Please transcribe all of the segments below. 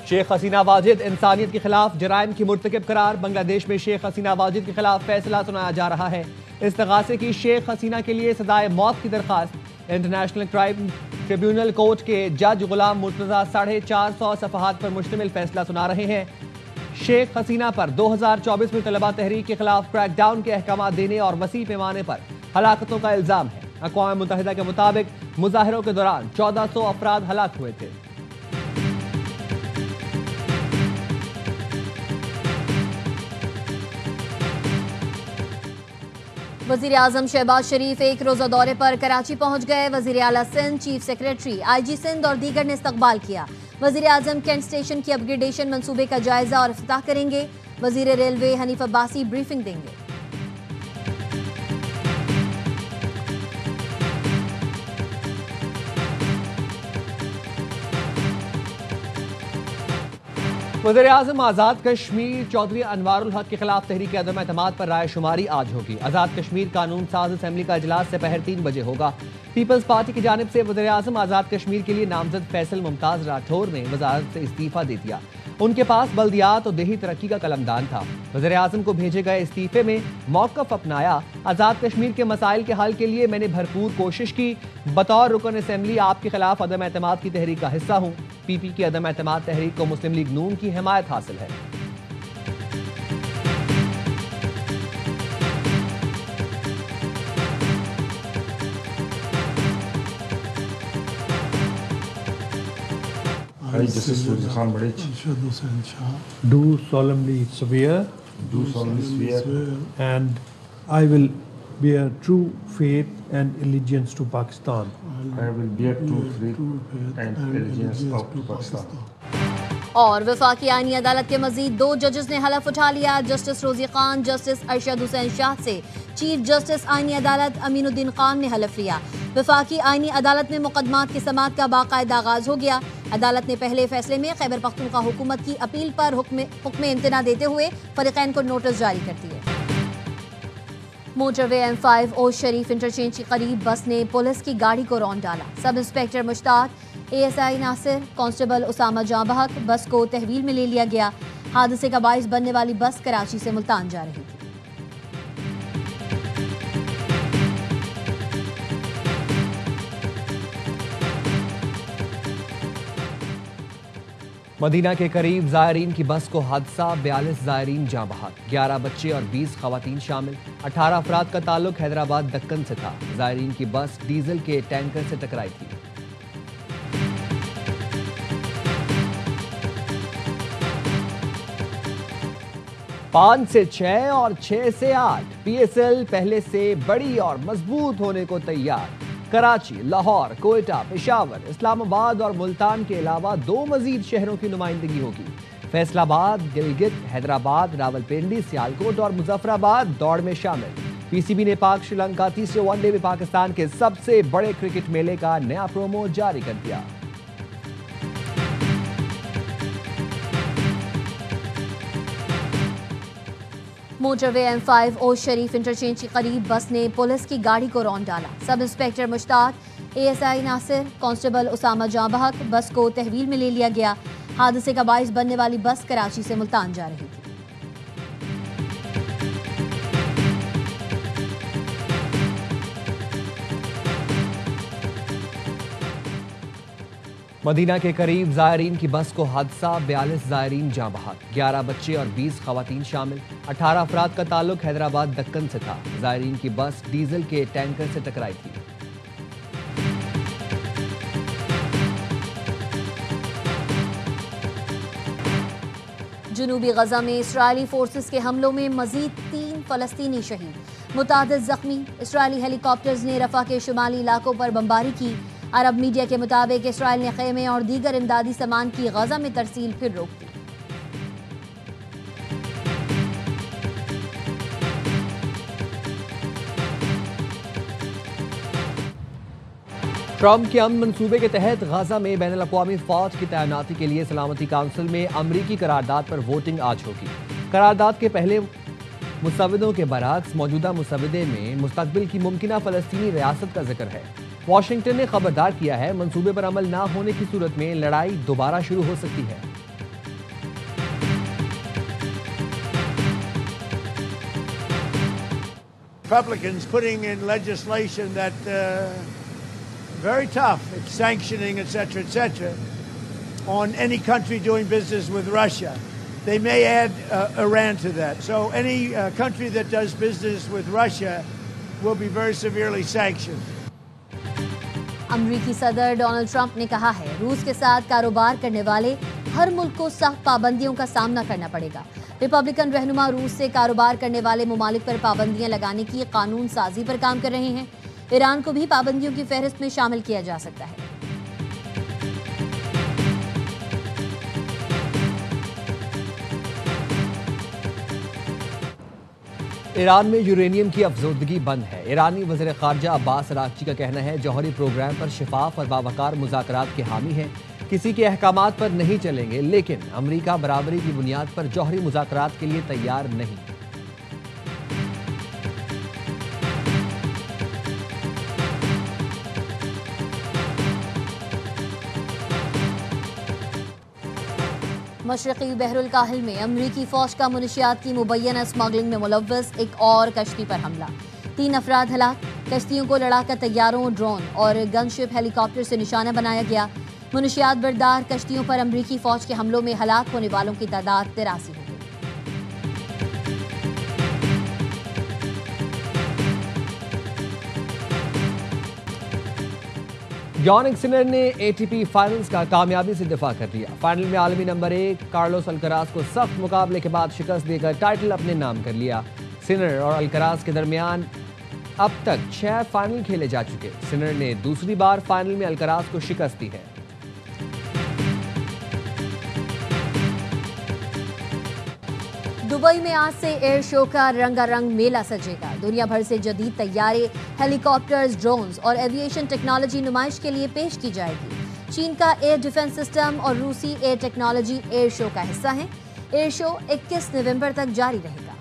شیخ حسینہ واجد انسانیت کے خلاف جرائم کی مرتکب قرار۔ بنگلہ دیش میں شیخ حسینہ واجد کے خلاف فیصلہ سنایا جا رہا ہے۔ استغاثے کی شیخ حسینہ کے لیے سزائے موت کی درخواست۔ انٹرنیشنل کرائم ٹریبیونل کورٹ کے جج غلام مرتضیٰ 450 صفحات پر مشتمل فیصلہ سنا رہے ہیں۔ شیخ حسینہ پر 2024 میں طلبہ تحریک کے خلاف کریک ڈاؤن کے احکامات دینے اور وسیع پیمانے پر ہلاکتوں کا الزام ہے۔ اقوام متحدہ کے مطابق مظاہروں کے دوران 1400 افراد ہلاک ہوئے تھے۔ وزیر اعظم شہباز شریف ایک روزہ دورے پر کراچی پہنچ گئے۔ وزیر اعلیٰ سندھ، چیف سیکریٹری، آئی جی سندھ اور دیگر نے استقبال کیا۔ وزیر اعظم کینٹ اسٹیشن کی اپ گریڈیشن منصوبے کا جائزہ اور افتتاح کریں گے۔ وزیر ریلوے حنیف عباسی بریفنگ دیں گے۔ وزیر اعظم آزاد کشمیر چودھری انوار الحق کے خلاف تحریک عدم اعتماد پر رائے شماری آج ہوگی۔ آزاد کشمیر قانون ساز اسمبلی کا اجلاس سپہر 3 بجے ہوگا۔ پیپلز پارٹی کی جانب سے وزیر اعظم آزاد کشمیر کے لیے نامزد فیصل ممتاز راٹھور نے وزارت سے استعفیٰ دے دیا۔ ان کے پاس بلدیات اور دیہی ترقی کا قلمدان تھا۔ وزیر اعظم کو بھیجے گئے استعفے میں موقف اپنایا۔ آزاد کشمیر کے مسائل کے حل کے لیے میں نے بھرپور کوشش کی۔ بطور رکن اسمبلی آپ کے خلاف عدم اعتماد کی تحریک کا حصہ ہوں۔ پی پی کی عدم اعتماد تحریک کو مسلم لیگ نون کی حمایت حاصل ہے۔ I, Justice Fauzi Khan Badich, do solemnly swear and I will bear true faith and allegiance to Pakistan. I will bear true faith and allegiance to Pakistan. اور وفاقی آئینی عدالت کے مزید 2 ججز نے حلف اٹھا لیا۔ جسٹس روزی خان، جسٹس ارشد حسین شاہ سے چیف جسٹس آئینی عدالت امین الدین خان نے حلف لیا۔ وفاقی آئینی عدالت میں مقدمات کی سماعت کا باقاعدہ آغاز ہو گیا۔ عدالت نے پہلے فیصلے میں خیبر پختونخوا حکومت کی اپیل پر حکم امتناع دیتے ہوئے فریقین کو نوٹس جاری کر دیے۔ موٹر وے M5 اوش شریف انٹرچینج کے قریب بس نے پولیس کی گاڑی کو رون ڈالا۔ سب انسپیکٹر مشتاق، ASI ناصر، کانسٹیبل اسامہ جاں بحق بس کو تحویل میں لے لیا گیا۔ حادثے کا باعث بننے والی بس کراچی سے ملتان جا رہی تھی۔ مدینہ کے قریب زائرین کی بس کو حادثہ، 42 زائرین جاں بحق، 11 بچے اور 20 خواتین شامل۔ 18 افراد کا تعلق حیدرآباد دکن سے تھا۔ زائرین کی بس ڈیزل کے ٹینکر سے ٹکرائی تھی۔ پانچ سے 6 اور 6 سے 8 PSL پہلے سے بڑی اور مضبوط ہونے کو تیار۔ کراچی، لاہور، کوئٹہ، پشاور، اسلام آباد اور ملتان کے علاوہ 2 مزید شہروں کی نمائندگی ہوگی۔ فیصل آباد، گلگت، حیدرآباد، راولپنڈی، سیالکوٹ اور مظفر آباد دوڑ میں شامل۔ PCB نے پاک شری لنکا تیسرے ون ڈے میں پاکستان کے سب سے بڑے کرکٹ میلے کا نیا پرومو جاری کر دیا۔ موٹر وے M5 اوش شریف انٹرچینج کے قریب بس نے پولیس کی گاڑی کو رون ڈالا۔ سب انسپیکٹر مشتاق، ASI ناصر، کانسٹیبل اسامہ جاں بحق بس کو تحویل میں لے لیا گیا۔ حادثے کا باعث بننے والی بس کراچی سے ملتان جا رہی تھی۔ مدینہ کے قریب زائرین کی بس کو حادثہ، 42 زائرین جاں بحق، 11 بچے اور 20 خواتین شامل۔ 18 افراد کا تعلق حیدرآباد دکن سے تھا۔ زائرین کی بس ڈیزل کے ٹینکر سے ٹکرائی تھی۔ جنوبی غزہ میں اسرائیلی فورسز کے حملوں میں مزید 3 فلسطینی شہید، متعدد زخمی۔ اسرائیلی ہیلی کاپٹرز نے رفح کے شمالی علاقوں پر بمباری کی۔ عرب میڈیا کے مطابق اسرائیل نے خیمے اور دیگر امدادی سامان کی غزہ میں ترسیل پھر روک دی۔ ٹرمپ کے امن منصوبے کے تحت غزہ میں بین الاقوامی فوج کی تعیناتی کے لیے سلامتی کونسل میں امریکی قرارداد پر ووٹنگ آج ہوگی۔ قرارداد کے پہلے مسودوں کے برعکس موجودہ مسودے میں مستقبل کی ممکنہ فلسطینی ریاست کا ذکر ہے۔ واشنگٹن نے خبردار کیا ہے منصوبے پر عمل نہ ہونے کی صورت میں لڑائی دوبارہ شروع ہو سکتی ہے۔ Republicans putting in legislation that very tough, it's sanctioning, etc., on any country doing business with Russia. They may add Iran to that. So any country that does business with Russia will be very severely sanctioned. امریکی صدر Donald Trump نے کہا ہے روس کے ساتھ کاروبار کرنے والے ہر ملک کو سخت پابندیوں کا سامنا کرنا پڑے گا۔ ریپبلکن رہنما روس سے کاروبار کرنے والے ممالک پر پابندیاں لگانے کی قانون سازی پر کام کر رہے ہیں۔ ایران کو بھی پابندیوں کی فہرست میں شامل کیا جا سکتا ہے۔ ایران میں یورینیم کی افزودگی بند ہے۔ ایرانی وزیر خارجہ عباس اراغچی کا کہنا ہے جوہری پروگرام پر شفاف اور باوقار مذاکرات کے حامی ہیں، کسی کے احکامات پر نہیں چلیں گے، لیکن امریکہ برابری کی بنیاد پر جوہری مذاکرات کے لیے تیار نہیں۔ مشرقی بحر الکاہل میں امریکی فوج کا منشیات کی مبینہ اسمگلنگ میں ملوث ایک اور کشتی پر حملہ، 3 افراد ہلاک، کشتیوں کو لڑاکا طیاروں، ڈرون اور گن شپ ہیلی کاپٹر سے نشانہ بنایا گیا۔ منشیات بردار کشتیوں پر امریکی فوج کے حملوں میں ہلاک ہونے والوں کی تعداد 83 ہو گئی۔ یانک سنر نے اے ٹی پی فائنلز کا کامیابی سے دفاع کر لیا۔ فائنل میں عالمی نمبر 1 کارلوس الکراز کو سخت مقابلے کے بعد شکست دے کر ٹائٹل اپنے نام کر لیا۔ سنر اور الکراز کے درمیان اب تک 6 فائنل کھیلے جا چکے۔ سنر نے دوسری بار فائنل میں الکراز کو شکست دی ہے۔ دبئی میں آج سے ایئر شو کا رنگا رنگ میلہ سجے گا۔ دنیا بھر سے جدید طیارے، ہیلی کاپٹرز، ڈرونز اور ایویشن ٹیکنالوجی نمائش کے لیے پیش کی جائے گی۔ چین کا ایئر ڈیفنس سسٹم اور روسی ایئر ٹیکنالوجی ایئر شو کا حصہ ہیں۔ ایئر شو 21 نومبر تک جاری رہے گا۔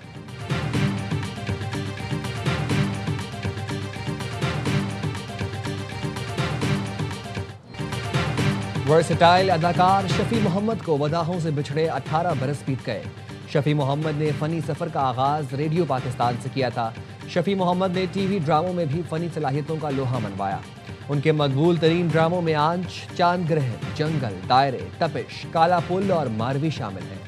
ورسٹائل اداکار شفیع محمد کو وداعوں سے بچھڑے 18 برس بیت گئے۔ شفیع محمد نے فنی سفر کا آغاز ریڈیو پاکستان سے کیا تھا۔ شفیع محمد نے ٹی وی ڈراموں میں بھی فنی صلاحیتوں کا لوہا منوایا۔ ان کے مقبول ترین ڈراموں میں آنچ، چاند گرہن، جنگل، دائرے، تپش، کالا پل اور ماروی شامل ہیں۔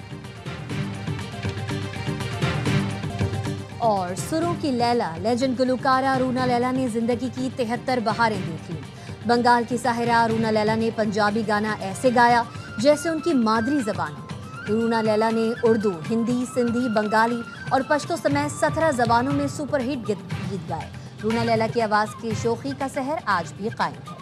اور سروں کی لیلا لیجنڈ گلوکارہ رونا لیلا نے زندگی کی 73 بہاریں دیکھ لی۔ بنگال کی ساحرہ رونا لیلا نے پنجابی گانا ایسے گایا جیسے ان کی مادری زبان ہے۔ رونا لیلا نے اردو، ہندی، سندھی، بنگالی اور پشتو سمیت 17 زبانوں میں سپر ہٹ گیت گائے۔ رونا لیلا کی آواز کی شوخی کا سحر آج بھی قائم ہے۔